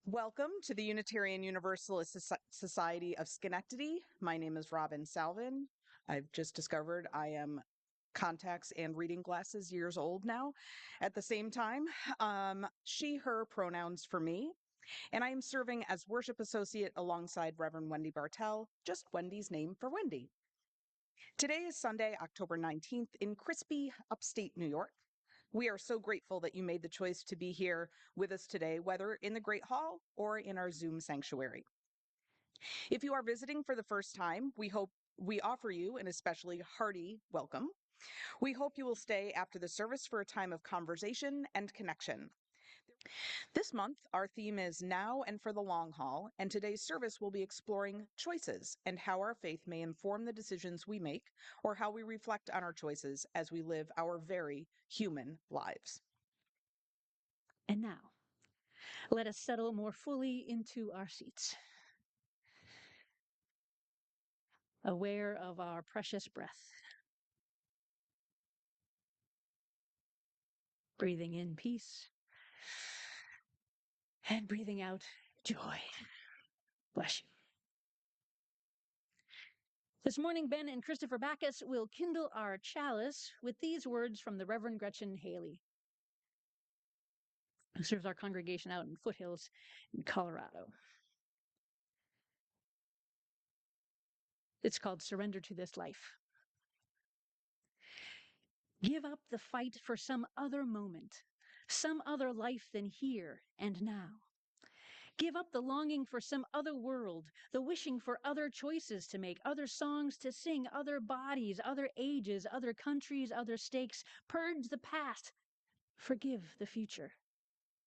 Welcome to the Unitarian Universalist Society of Schenectady. My name is Robyn Salvin. I've just discovered I am contacts and reading glasses years old now. At the same time, she, her pronouns for me, and I am serving as worship associate alongside Reverend Wendy Bartel, just Wendy's name for Wendy. Today is Sunday, October 19th in crispy upstate New York. We are so grateful that you made the choice to be here with us today, whether in the Great Hall or in our Zoom sanctuary. If you are visiting for the first time, we offer you an especially hearty welcome. We hope you will stay after the service for a time of conversation and connection. This month, our theme is Now and for the Long Haul, and today's service will be exploring choices and how our faith may inform the decisions we make or how we reflect on our choices as we live our very human lives. And now, let us settle more fully into our seats, aware of our precious breath. Breathing in peace and breathing out joy. Bless you. This morning, Ben and Christopher Backus will kindle our chalice with these words from the Reverend Gretchen Haley, who serves our congregation out in Foothills in Colorado. It's called Surrender to This Life. Give up the fight for some other moment, some other life than here and now. Give up the longing for some other world, the wishing for other choices to make, other songs to sing, other bodies, other ages, other countries, other stakes. Purge the past, forgive the future,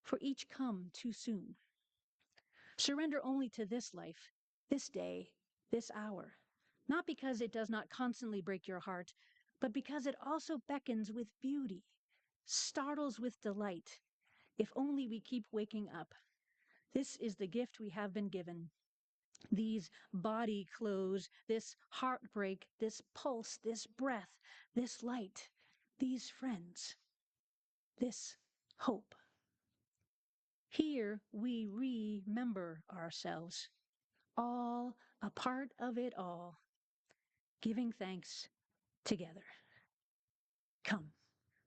for each come too soon. Surrender only to this life, this day, this hour, not because it does not constantly break your heart, but because it also beckons with beauty, startles with delight, if only we keep waking up. This is the gift we have been given. These body clothes, this heartbreak, this pulse, this breath, this light, these friends, this hope. Here we remember ourselves, all a part of it all, giving thanks together. Come,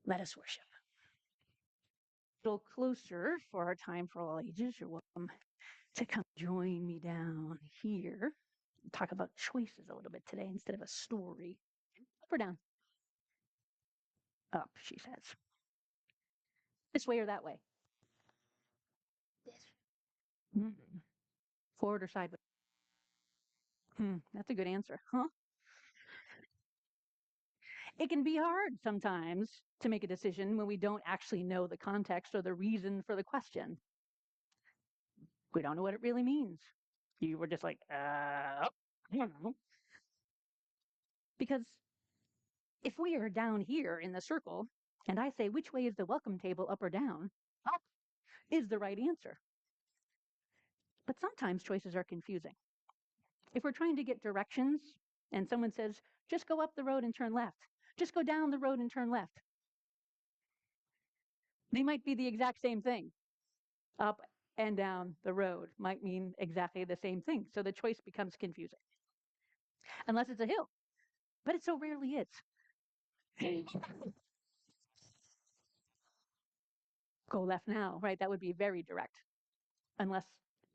let us worship. A little closer for our time for all ages. You're welcome to come join me down here. Talk about choices a little bit today instead of a story. Up or down? Up, she says. This way or that way? This. Forward or sideways? That's a good answer, huh? It can be hard sometimes to make a decision when we don't actually know the context or the reason for the question. We don't know what it really means. You were just like, I don't know. Because if we are down here in the circle and I say, which way is the welcome table, up or down? Up is the right answer. But sometimes choices are confusing. If we're trying to get directions and someone says, just go up the road and turn left, just go down the road and turn left, they might be the exact same thing. Up and down the road might mean exactly the same thing. So the choice becomes confusing. Unless it's a hill. But it so rarely is. Go left now, right? That would be very direct. Unless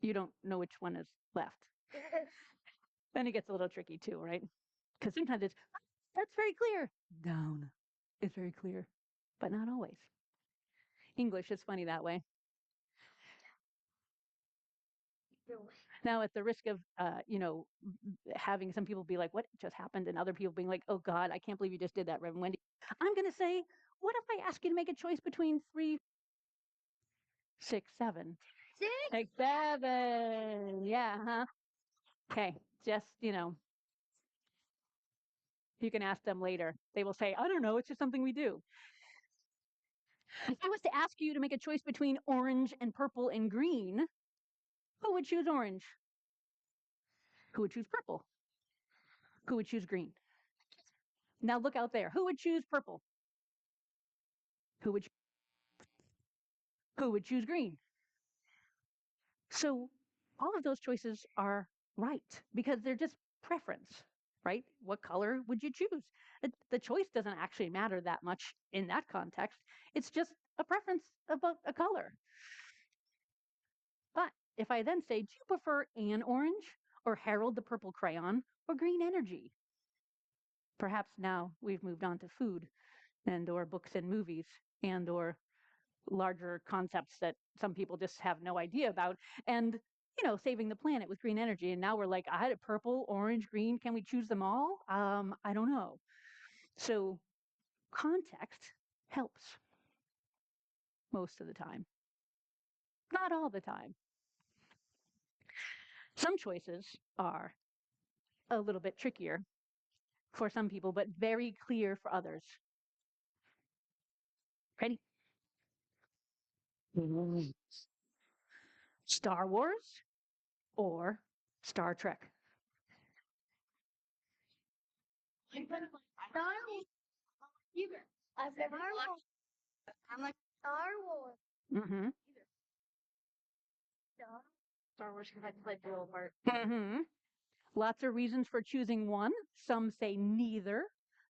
you don't know which one is left. Then it gets a little tricky too, right? Because sometimes it's, that's very clear. Down is very clear, but not always. English is funny that way. Now, at the risk of, having some people be like, what just happened? And other people being like, oh God, I can't believe you just did that, Reverend Wendy. I'm going to say, what if I ask you to make a choice between 3, 6, 7? 6, 7. Yeah, huh? Okay, just, you can ask them later. They will say, I don't know, it's just something we do. If I was to ask you to make a choice between orange and purple and green, who would choose orange? Who would choose purple? Who would choose green? Now look out there. Who would choose purple? Who would choose green? So all of those choices are right because they're just preference, right? What color would you choose? The choice doesn't actually matter that much in that context. It's just a preference about a color. But if I then say, do you prefer an orange or Harold the purple crayon or green energy? Perhaps now we've moved on to food and or books and movies and or larger concepts that some people just have no idea about, and saving the planet with green energy. And now we're like, I had a purple, orange, green, can we choose them all? I don't know. So context helps most of the time, not all the time. Some choices are a little bit trickier for some people but very clear for others. Ready? Star Wars or Star Trek? Star Wars. I've never watched. I'm like Star Wars. Mm-hmm. Star Wars because I played the little part. Mm-hmm. Lots of reasons for choosing one. Some say neither.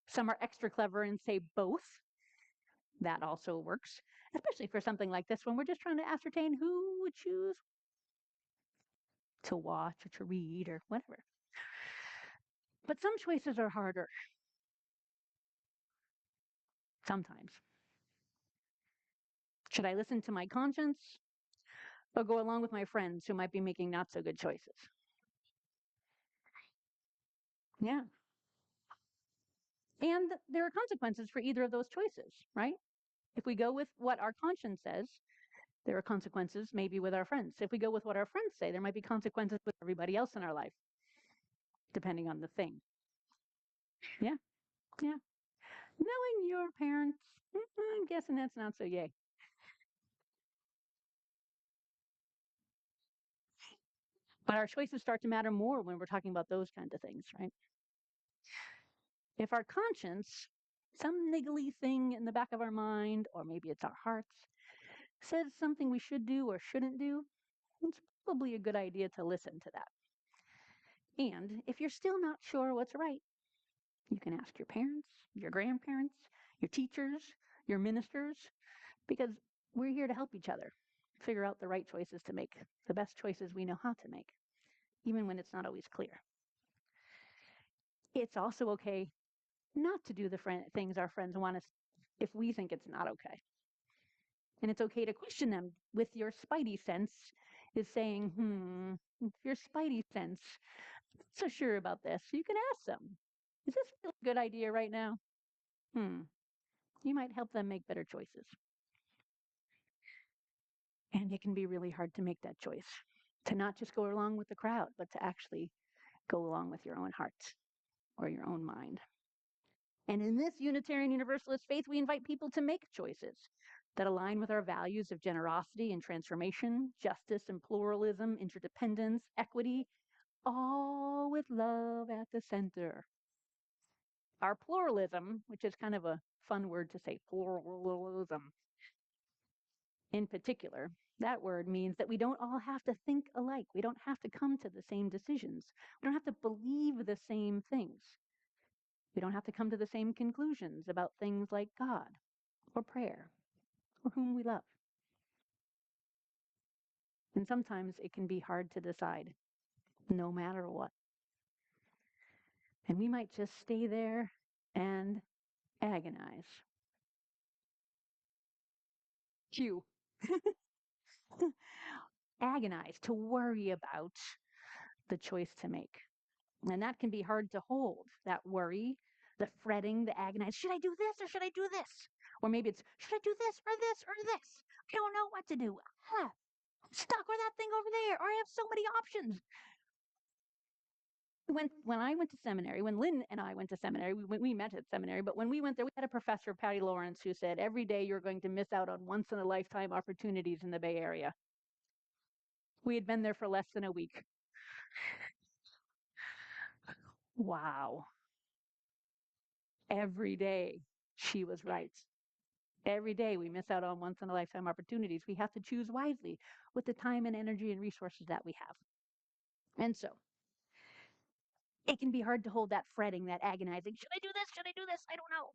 Some are extra clever and say both. That also works, especially for something like this when we're just trying to ascertain who would choose to watch or to read or whatever. But some choices are harder. Sometimes. Should I listen to my conscience or go along with my friends who might be making not so good choices? Yeah. And there are consequences for either of those choices, right? If we go with what our conscience says, there are consequences maybe with our friends. If we go with what our friends say, there might be consequences with everybody else in our life, depending on the thing. Yeah, yeah. Knowing your parents, I'm guessing that's not so yay. But our choices start to matter more when we're talking about those kinds of things, right? If our conscience, some niggly thing in the back of our mind, or maybe it's our hearts, says something we should do or shouldn't do, it's probably a good idea to listen to that. And if you're still not sure what's right, you can ask your parents, your grandparents, your teachers, your ministers, because we're here to help each other figure out the right choices to make, the best choices we know how to make, even when it's not always clear. It's also okay not to do the things our friends want us if we think it's not okay. And it's okay to question them with your spidey sense is saying, if your spidey sense not so sure about this, you can ask them, is this really a good idea right now? You might help them make better choices. And it can be really hard to make that choice, to not just go along with the crowd, but to actually go along with your own heart or your own mind. And in this Unitarian Universalist faith, we invite people to make choices that align with our values of generosity and transformation, justice and pluralism, interdependence, equity, all with love at the center. Our pluralism, which is kind of a fun word to say, pluralism in particular, that word means that we don't all have to think alike. We don't have to come to the same decisions. We don't have to believe the same things. We don't have to come to the same conclusions about things like God or prayer or whom we love. And sometimes it can be hard to decide, no matter what. And we might just stay there and agonize. Cue. Agonize, to worry about the choice to make. And that can be hard to hold, that worry, the fretting, the agonize. Should I do this or should I do this? Or maybe it's, should I do this or this or this? I don't know what to do. I'm stuck with that thing over there, or I have so many options. When I went to seminary, when Lynn and I went to seminary, we met at seminary, but when we went there, we had a professor, Patty Lawrence, who said, every day you're going to miss out on once-in-a-lifetime opportunities in the Bay Area. We had been there for less than a week. Wow. Every day she was right. Every day we miss out on once-in-a-lifetime opportunities. We have to choose wisely with the time and energy and resources that we have. And so it can be hard to hold that fretting, that agonizing, should I do this? Should I do this? I don't know.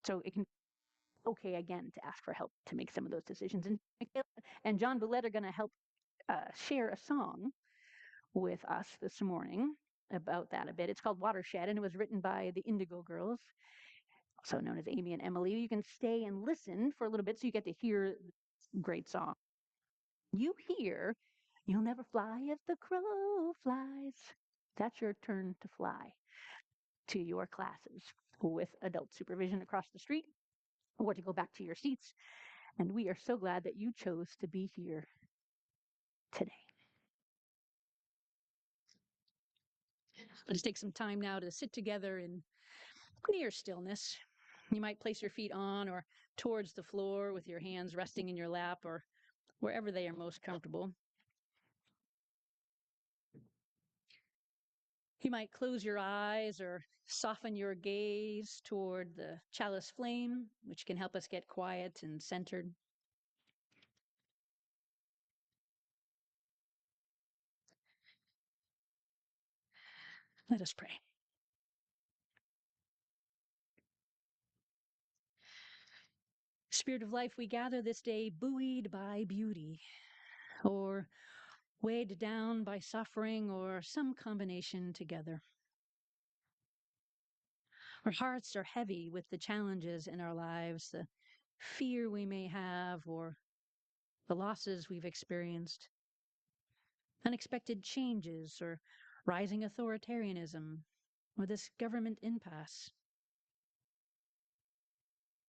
So it can be okay again to ask for help to make some of those decisions. And John Boulette are going to help share a song with us this morning about that a bit. It's called Watershed, and it was written by the Indigo Girls, also known as Amy and Emily. You can stay and listen for a little bit so you get to hear the great song. You hear, you'll never fly if the crow flies. That's your turn to fly to your classes with adult supervision across the street or to go back to your seats. And we are so glad that you chose to be here today. Let's take some time now to sit together in near stillness. You might place your feet on or towards the floor with your hands resting in your lap or wherever they are most comfortable. You might close your eyes or soften your gaze toward the chalice flame, which can help us get quiet and centered. Let us pray. Spirit of life, we gather this day buoyed by beauty, or weighed down by suffering, or some combination together. Our hearts are heavy with the challenges in our lives, the fear we may have, or the losses we've experienced, unexpected changes, or rising authoritarianism, or this government impasse.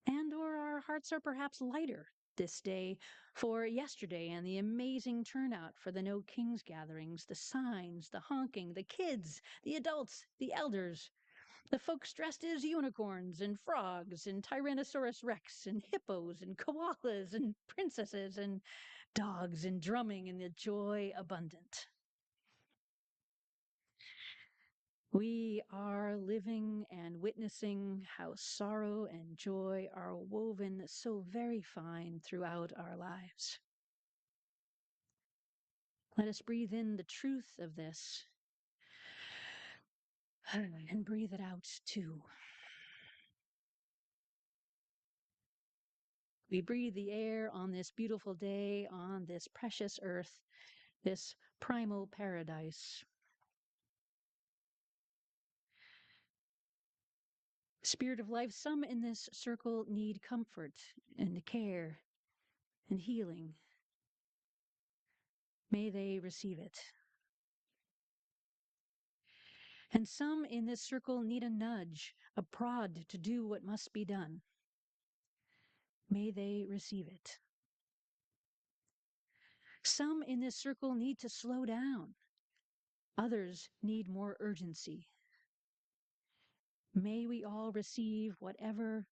And or our hearts are perhaps lighter this day for yesterday and the amazing turnout for the No Kings gatherings, the signs, the honking, the kids, the adults, the elders, the folks dressed as unicorns and frogs and Tyrannosaurus Rex and hippos and koalas and princesses and dogs and drumming and the joy abundant. We are living and witnessing how sorrow and joy are woven so very fine throughout our lives. Let us breathe in the truth of this and breathe it out too. We breathe the air on this beautiful day, on this precious earth, this primal paradise. Spirit of life, some in this circle need comfort and care and healing. May they receive it. And some in this circle need a nudge, a prod to do what must be done. May they receive it. Some in this circle need to slow down. Others need more urgency. May we all receive whatever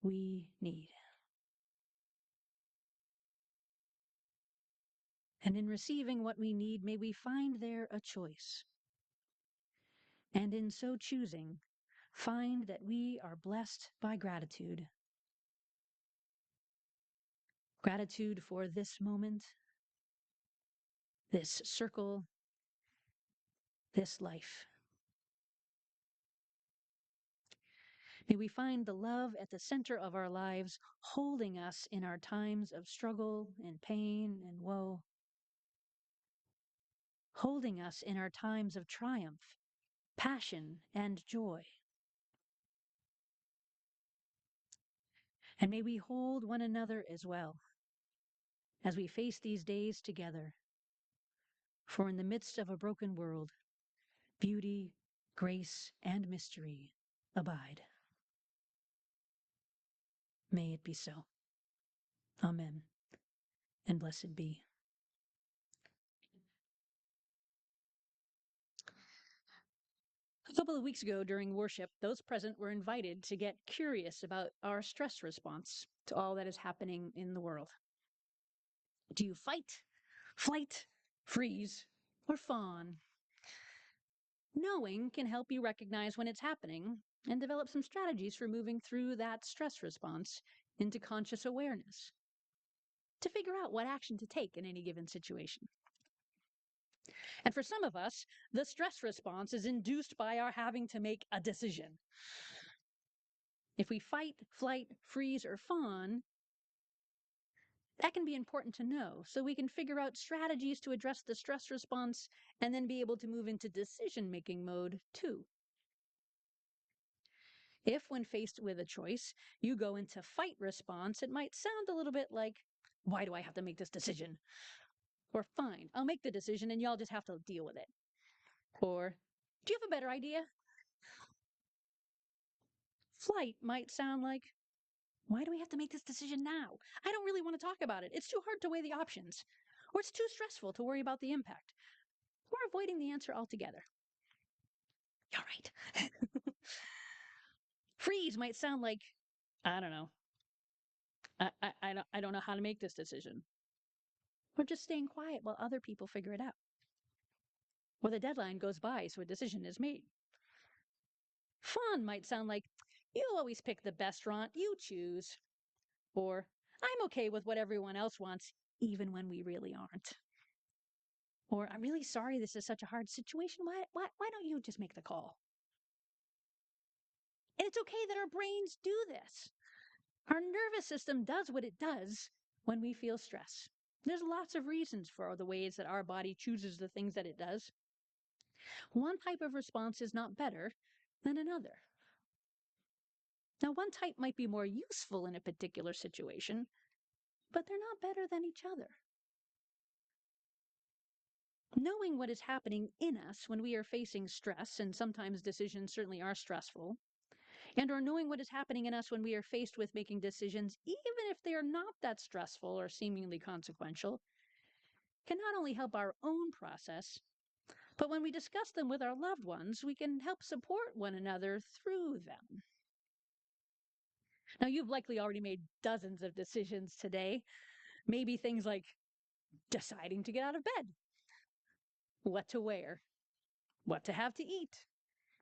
we need. And in receiving what we need, may we find there a choice. And in so choosing, find that we are blessed by gratitude. Gratitude for this moment, this circle, this life. May we find the love at the center of our lives, holding us in our times of struggle and pain and woe, holding us in our times of triumph, passion, and joy. And may we hold one another as well as we face these days together. For in the midst of a broken world, beauty, grace, and mystery abide. May it be so. Amen. And blessed be. A couple of weeks ago during worship, those present were invited to get curious about our stress response to all that is happening in the world. Do you fight, flight, freeze, or fawn? Knowing can help you recognize when it's happening and develop some strategies for moving through that stress response into conscious awareness to figure out what action to take in any given situation. And for some of us, the stress response is induced by our having to make a decision. If we fight, flight, freeze, or fawn, that can be important to know so we can figure out strategies to address the stress response and then be able to move into decision-making mode too. If, when faced with a choice, you go into fight response, it might sound a little bit like, why do I have to make this decision? Or fine, I'll make the decision and y'all just have to deal with it. Or, do you have a better idea? Flight might sound like, why do we have to make this decision now? I don't really want to talk about it. It's too hard to weigh the options. Or it's too stressful to worry about the impact. Or avoiding the answer altogether. You're right. Freeze might sound like, I don't know. I don't know how to make this decision. Or just staying quiet while other people figure it out. Or the deadline goes by, so a decision is made. Fawn might sound like, you always pick the best restaurant you choose. Or, I'm okay with what everyone else wants, even when we really aren't. Or, I'm really sorry this is such a hard situation. Why don't you just make the call? And it's okay that our brains do this. Our nervous system does what it does when we feel stress. There's lots of reasons for the ways that our body chooses the things that it does. One type of response is not better than another. Now, one type might be more useful in a particular situation, but they're not better than each other. Knowing what is happening in us when we are facing stress, and sometimes decisions certainly are stressful, and or knowing what is happening in us when we are faced with making decisions, even if they are not that stressful or seemingly consequential, can not only help our own process, but when we discuss them with our loved ones, we can help support one another through them. Now, you've likely already made dozens of decisions today. Maybe things like deciding to get out of bed, what to wear, what to have to eat,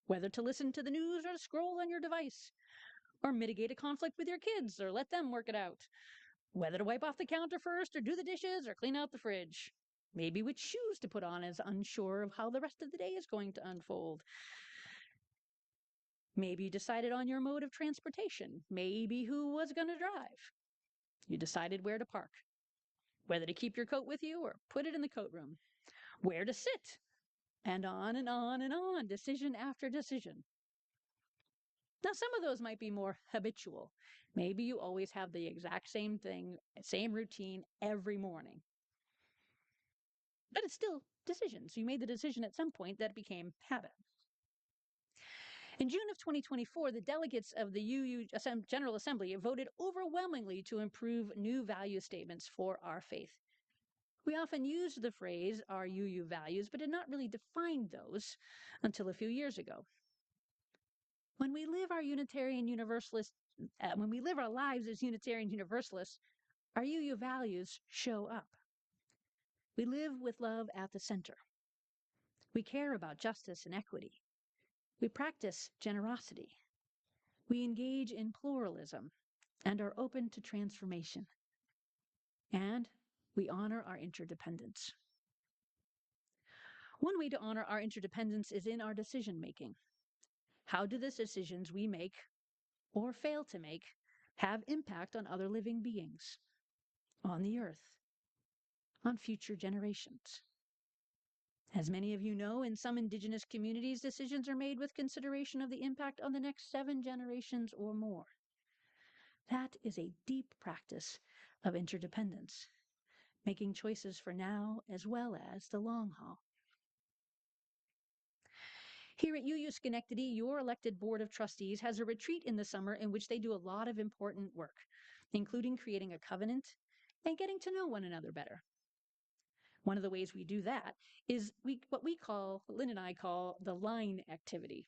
whether to listen to the news or scroll on your device, or mitigate a conflict with your kids or let them work it out, whether to wipe off the counter first or do the dishes or clean out the fridge. Maybe which shoes to put on as unsure of how the rest of the day is going to unfold. Maybe you decided on your mode of transportation, maybe who was going to drive. You decided where to park, whether to keep your coat with you or put it in the coat room, where to sit, and on and on and on, decision after decision. Now, some of those might be more habitual. Maybe you always have the exact same thing, same routine every morning. But it's still decisions. You made the decision at some point that became habit. In June of 2024, the delegates of the UU General Assembly voted overwhelmingly to improve new value statements for our faith. We often used the phrase our UU values, but did not really define those until a few years ago. When we live our Unitarian Universalist, when we live our lives as Unitarian Universalists, our UU values show up. We live with love at the center. We care about justice and equity. We practice generosity. We engage in pluralism and are open to transformation. And we honor our interdependence. One way to honor our interdependence is in our decision making. How do the decisions we make or fail to make have impact on other living beings, on the earth, on future generations? As many of you know, in some Indigenous communities, decisions are made with consideration of the impact on the next 7 generations or more. That is a deep practice of interdependence, making choices for now as well as the long haul. Here at UU Schenectady, your elected Board of Trustees has a retreat in the summer in which they do a lot of important work, including creating a covenant and getting to know one another better. One of the ways we do that is what Lynn and I call the line activity.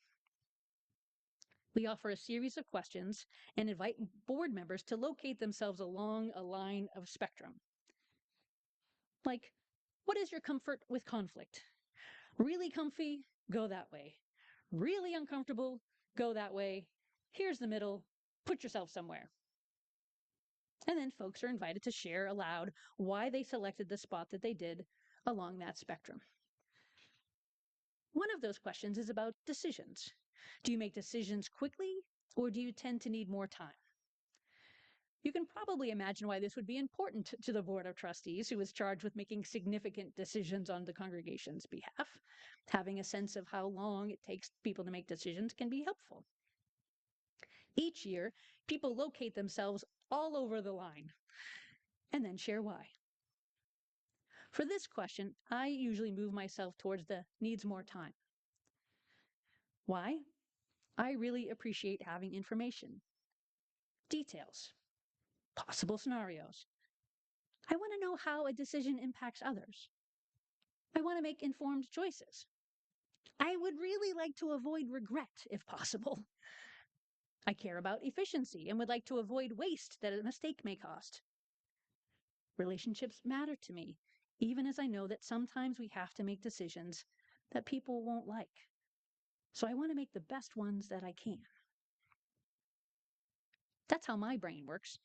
We offer a series of questions and invite board members to locate themselves along a line of spectrum. Like, what is your comfort with conflict? Really comfy? Go that way. Really uncomfortable? Go that way. Here's the middle. Put yourself somewhere. And then folks are invited to share aloud why they selected the spot that they did along that spectrum. One of those questions is about decisions. Do you make decisions quickly, or do you tend to need more time? You can probably imagine why this would be important to the Board of Trustees, who is charged with making significant decisions on the congregation's behalf. Having a sense of how long it takes people to make decisions can be helpful. Each year, people locate themselves all over the line and then share why. For this question, I usually move myself towards the needs more time. Why? I really appreciate having information, details, possible scenarios. I want to know how a decision impacts others. I want to make informed choices. I would really like to avoid regret if possible. I care about efficiency and would like to avoid waste that a mistake may cost. Relationships matter to me, even as I know that sometimes we have to make decisions that people won't like. So I want to make the best ones that I can. That's how my brain works.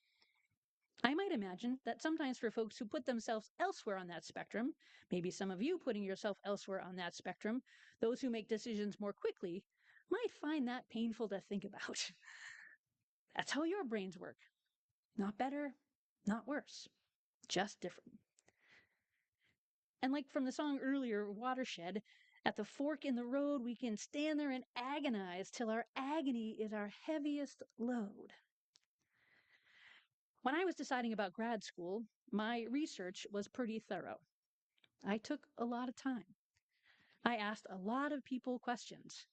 I might imagine that sometimes for folks who put themselves elsewhere on that spectrum, maybe some of you putting yourself elsewhere on that spectrum, those who make decisions more quickly might find that painful to think about. That's how your brains work. Not better, not worse, just different. And like from the song earlier, Watershed, at the fork in the road, we can stand there and agonize till our agony is our heaviest load. When I was deciding about grad school, my research was pretty thorough. I took a lot of time. I asked a lot of people questions.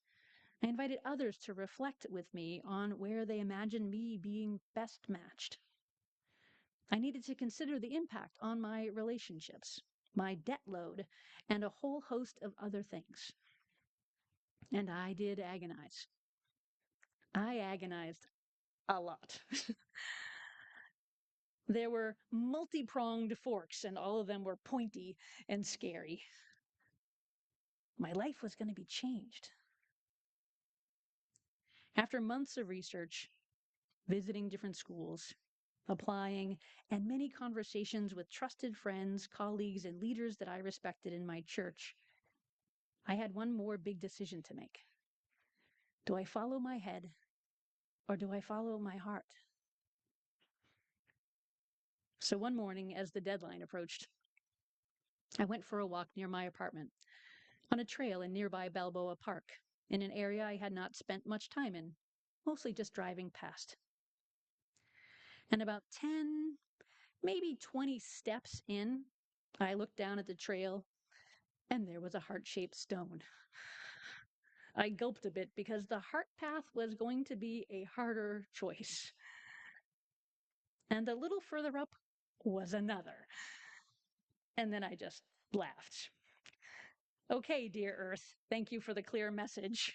I invited others to reflect with me on where they imagined me being best matched. I needed to consider the impact on my relationships, my debt load, and a whole host of other things. And I did agonize. I agonized a lot. There were multi-pronged forks, and all of them were pointy and scary. My life was going to be changed. After months of research, visiting different schools, applying, and many conversations with trusted friends, colleagues, and leaders that I respected in my church, I had one more big decision to make. Do I follow my head, or do I follow my heart? So one morning, as the deadline approached, I went for a walk near my apartment on a trail in nearby Balboa Park, in an area I had not spent much time in, mostly just driving past. And about 10, maybe 20 steps in, I looked down at the trail, and there was a heart-shaped stone. I gulped a bit because the heart path was going to be a harder choice. And a little further up was another. And then I just laughed. Okay, dear Earth, thank you for the clear message.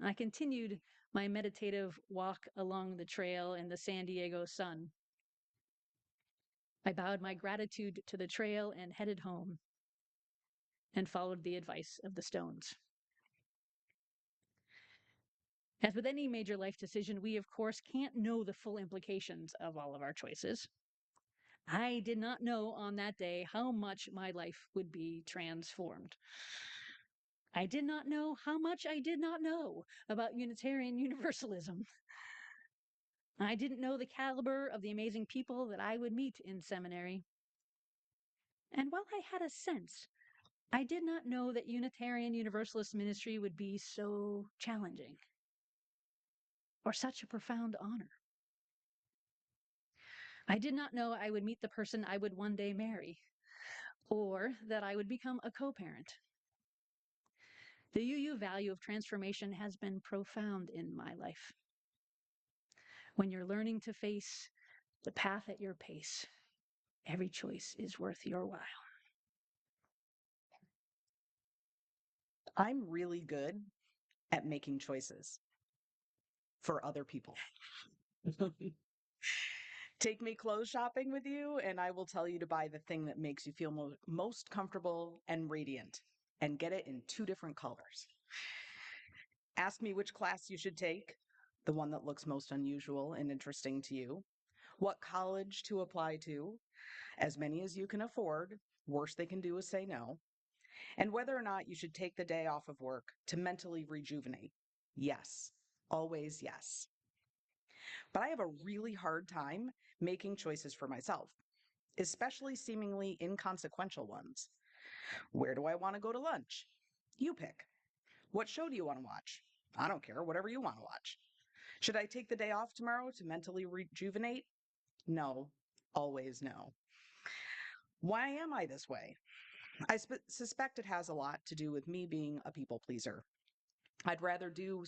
I continued my meditative walk along the trail in the San Diego sun. I bowed my gratitude to the trail and headed home, and followed the advice of the stones. As with any major life decision, we of course can't know the full implications of all of our choices. I did not know on that day how much my life would be transformed. I did not know how much I did not know about Unitarian Universalism. I didn't know the caliber of the amazing people that I would meet in seminary. And while I had a sense, I did not know that Unitarian Universalist ministry would be so challenging or such a profound honor. I did not know I would meet the person I would one day marry, or that I would become a co-parent. The UU value of transformation has been profound in my life. When you're learning to face the path at your pace, every choice is worth your while. I'm really good at making choices for other people. Take me clothes shopping with you, and I will tell you to buy the thing that makes you feel most comfortable and radiant, and get it in 2 different colors. Ask me which class you should take, the one that looks most unusual and interesting to you. what college to apply to, as many as you can afford. Worst they can do is say no. And whether or not you should take the day off of work to mentally rejuvenate. Yes, always yes. But I have a really hard time making choices for myself, especially seemingly inconsequential ones. Where do I want to go to lunch? You pick. What show do you want to watch? I don't care, whatever you want to watch. Should I take the day off tomorrow to mentally rejuvenate? No, always no. Why am I this way? I suspect it has a lot to do with me being a people pleaser. I'd rather do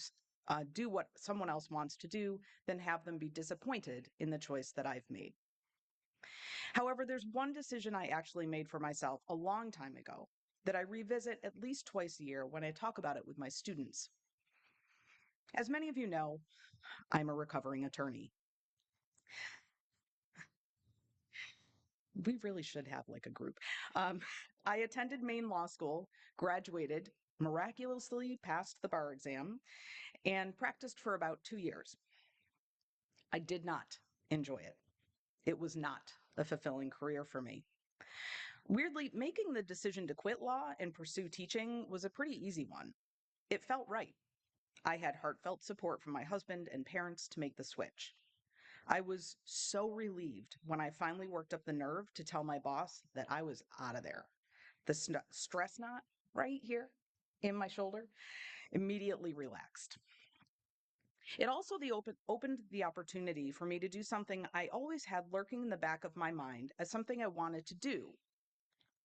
what someone else wants to do than have them be disappointed in the choice that I've made. However, there's one decision I actually made for myself a long time ago that I revisit at least twice a year when I talk about it with my students. As many of you know, I'm a recovering attorney. We really should have like a group. Um, I attended Maine Law School, graduated, miraculously passed the bar exam, and practiced for about 2 years. I did not enjoy it. It was not a fulfilling career for me. Weirdly, making the decision to quit law and pursue teaching was a pretty easy one. It felt right. I had heartfelt support from my husband and parents to make the switch. I was so relieved when I finally worked up the nerve to tell my boss that I was out of there. The stress knot right here in my shoulder immediately relaxed. It also opened the opportunity for me to do something I always had lurking in the back of my mind as something I wanted to do,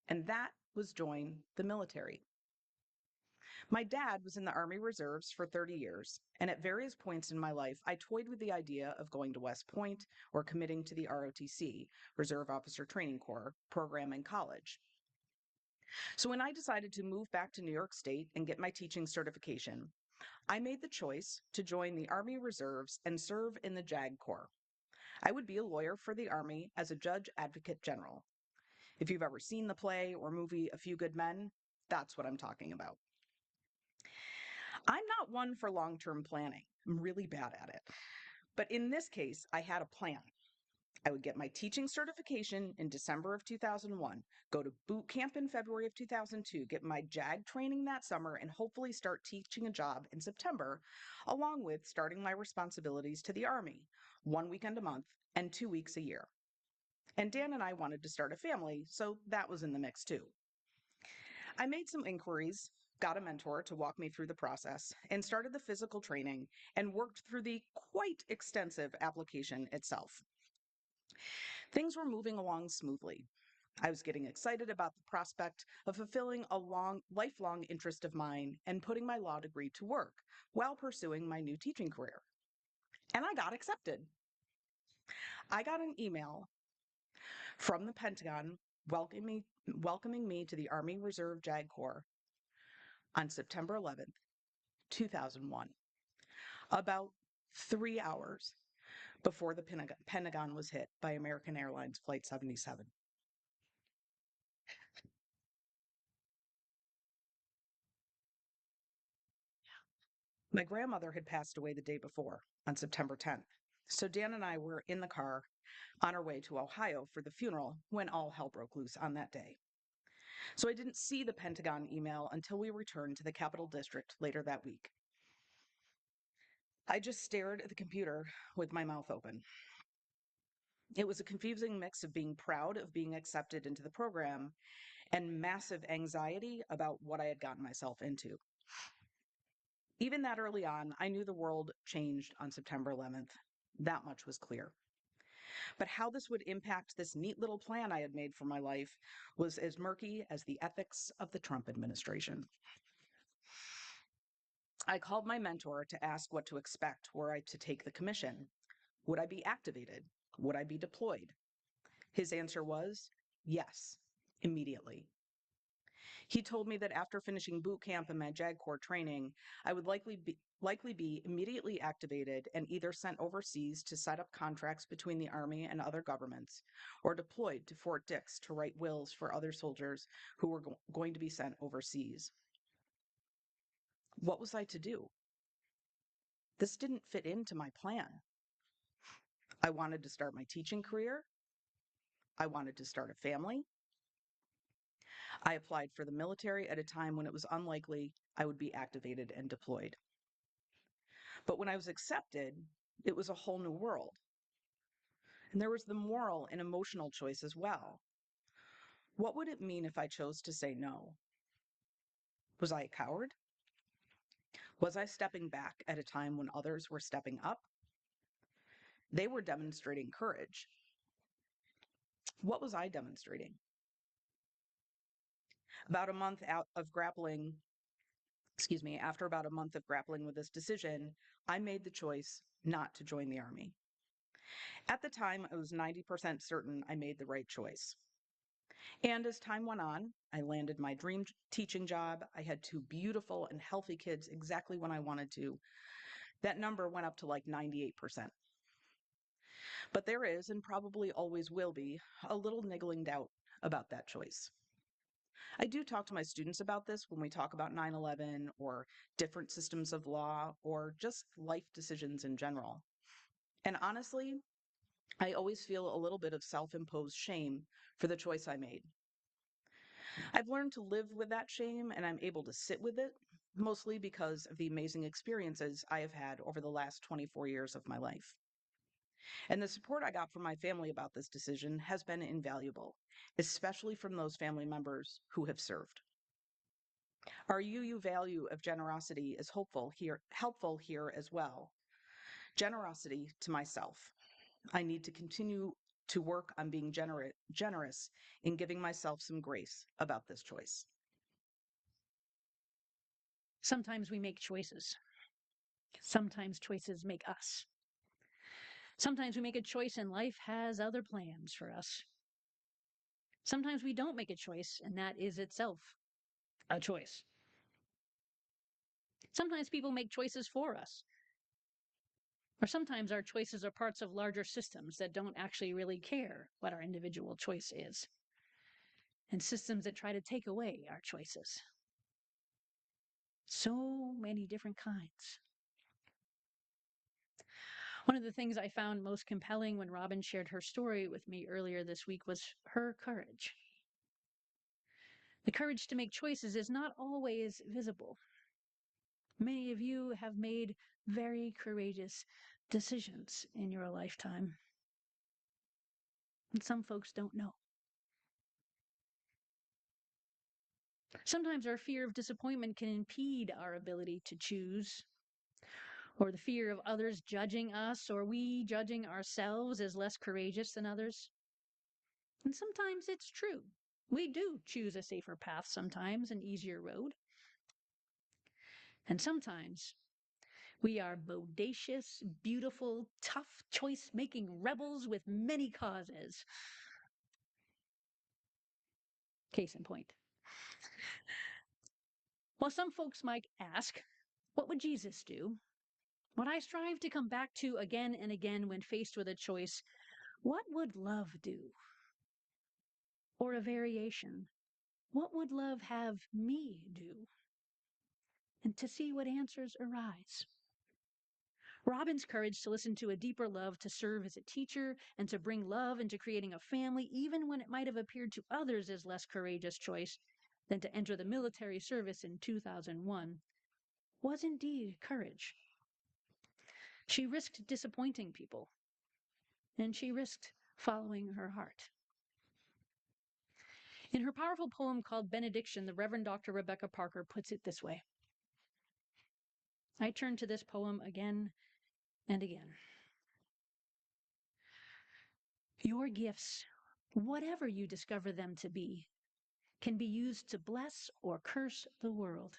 and that was join the military. My dad was in the Army Reserves for 30 years, and at various points in my life, I toyed with the idea of going to West Point or committing to the ROTC, Reserve Officer Training Corps, program in college. So when I decided to move back to New York State and get my teaching certification, I made the choice to join the Army Reserves and serve in the JAG Corps. I would be a lawyer for the Army as a judge advocate general. If you've ever seen the play or movie A Few Good Men, that's what I'm talking about. I'm not one for long term planning. I'm really bad at it. But in this case, I had a plan. I would get my teaching certification in December of 2001, go to boot camp in February of 2002, get my JAG training that summer, and hopefully start teaching a job in September, along with starting my responsibilities to the Army, 1 weekend a month and 2 weeks a year. And Dan and I wanted to start a family, so that was in the mix too. I made some inquiries, got a mentor to walk me through the process, and started the physical training and worked through the quite extensive application itself. Things were moving along smoothly. I was getting excited about the prospect of fulfilling a lifelong interest of mine and putting my law degree to work while pursuing my new teaching career. And I got accepted. I got an email from the Pentagon welcoming me to the Army Reserve JAG Corps on September 11th, 2001, about 3 hours before the Pentagon was hit by American Airlines Flight 77. My grandmother had passed away the day before, on September 10th. So Dan and I were in the car on our way to Ohio for the funeral when all hell broke loose on that day. So I didn't see the Pentagon email until we returned to the Capital District later that week. I just stared at the computer with my mouth open. It was a confusing mix of being proud of being accepted into the program and massive anxiety about what I had gotten myself into. Even that early on, I knew the world changed on September 11th. That much was clear. But how this would impact this neat little plan I had made for my life was as murky as the ethics of the Trump administration. I called my mentor to ask what to expect were I to take the commission. Would I be activated? Would I be deployed? His answer was yes, immediately. He told me that after finishing boot camp and my JAG Corps training, I would likely be immediately activated and either sent overseas to set up contracts between the Army and other governments, or deployed to Fort Dix to write wills for other soldiers who were going to be sent overseas. What was I to do? This didn't fit into my plan. I wanted to start my teaching career. I wanted to start a family. I applied for the military at a time when it was unlikely I would be activated and deployed. But when I was accepted, it was a whole new world. And there was the moral and emotional choice as well. What would it mean if I chose to say no? Was I a coward? Was I stepping back at a time when others were stepping up? They were demonstrating courage. What was I demonstrating? About a month out of grappling, after about a month of grappling with this decision, I made the choice not to join the Army. At the time, I was 90% certain I made the right choice. And as time went on, I landed my dream teaching job. I had two beautiful and healthy kids exactly when I wanted to. That number went up to like 98%. But there is, and probably always will be, a little niggling doubt about that choice. I do talk to my students about this when we talk about 9/11 or different systems of law or just life decisions in general. And honestly, I always feel a little bit of self-imposed shame for the choice I made. I've learned to live with that shame and I'm able to sit with it, mostly because of the amazing experiences I have had over the last 24 years of my life. And the support I got from my family about this decision has been invaluable, especially from those family members who have served. Our UU value of generosity is helpful here as well. Generosity to myself. I need to continue to work on being generous in giving myself some grace about this choice. Sometimes we make choices. Sometimes choices make us. Sometimes we make a choice and life has other plans for us. Sometimes we don't make a choice, and that is itself a choice. Sometimes people make choices for us. Or sometimes our choices are parts of larger systems that don't actually really care what our individual choice is, and systems that try to take away our choices. So many different kinds. One of the things I found most compelling when Robyn shared her story with me earlier this week was her courage. The courage to make choices is not always visible. Many of you have made very courageous decisions in your lifetime, and some folks don't know. Sometimes our fear of disappointment can impede our ability to choose, or the fear of others judging us, or we judging ourselves as less courageous than others. And sometimes it's true. We do choose a safer path sometimes, an easier road. And sometimes we are bodacious, beautiful, tough, choice-making rebels with many causes. Case in point. While some folks might ask, what would Jesus do? What I strive to come back to again and again when faced with a choice, what would love do? Or a variation, what would love have me do? And to see what answers arise. Robyn's courage to listen to a deeper love to serve as a teacher and to bring love into creating a family, even when it might have appeared to others as less courageous choice than to enter the military service in 2001, was indeed courage. She risked disappointing people, and she risked following her heart. In her powerful poem called Benediction, the Reverend Dr. Rebecca Parker puts it this way. I turn to this poem again and again. Your gifts, whatever you discover them to be, can be used to bless or curse the world.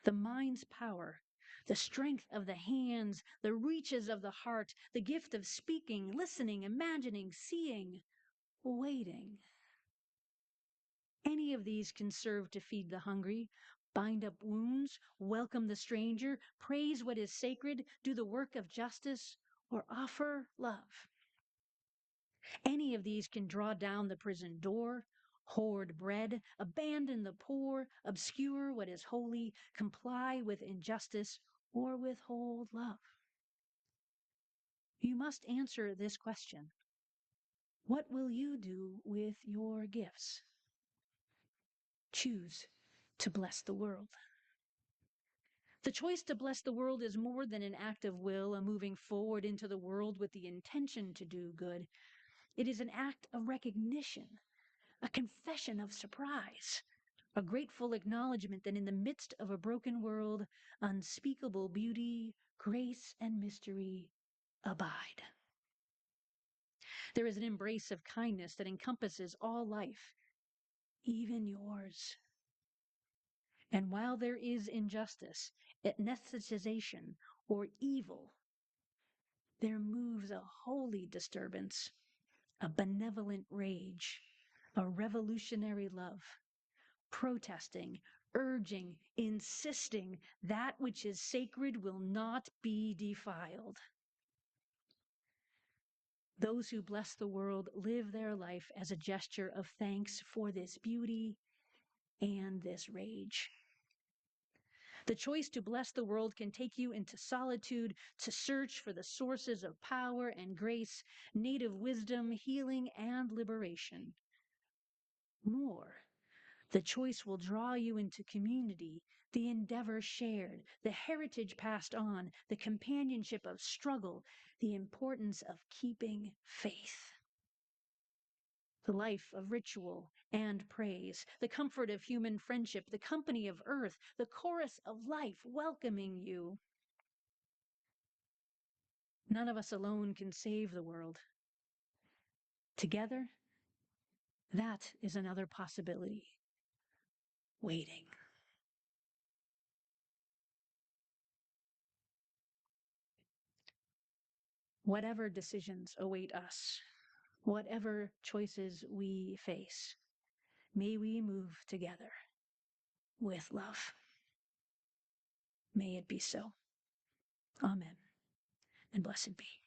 The mind's power, the strength of the hands, the reaches of the heart, the gift of speaking, listening, imagining, seeing, waiting. Any of these can serve to feed the hungry, bind up wounds, welcome the stranger, praise what is sacred, do the work of justice, or offer love. Any of these can draw down the prison door, hoard bread, abandon the poor, obscure what is holy, comply with injustice, or withhold love. You must answer this question. What will you do with your gifts? Choose to bless the world. The choice to bless the world is more than an act of will, a moving forward into the world with the intention to do good. It is an act of recognition, a confession of surprise, a grateful acknowledgement that in the midst of a broken world, unspeakable beauty, grace, and mystery abide. There is an embrace of kindness that encompasses all life, even yours. And while there is injustice, ethnicization, or evil, there moves a holy disturbance, a benevolent rage, a revolutionary love, protesting, urging, insisting that which is sacred will not be defiled. Those who bless the world live their life as a gesture of thanks for this beauty and this rage. The choice to bless the world can take you into solitude to search for the sources of power and grace, native wisdom, healing, and liberation. More, the choice will draw you into community, the endeavor shared, the heritage passed on, the companionship of struggle, the importance of keeping faith. The life of ritual and praise, the comfort of human friendship, the company of earth, the chorus of life welcoming you. None of us alone can save the world. Together, that is another possibility waiting. Whatever decisions await us, whatever choices we face, may we move together with love. May it be so. Amen, and blessed be.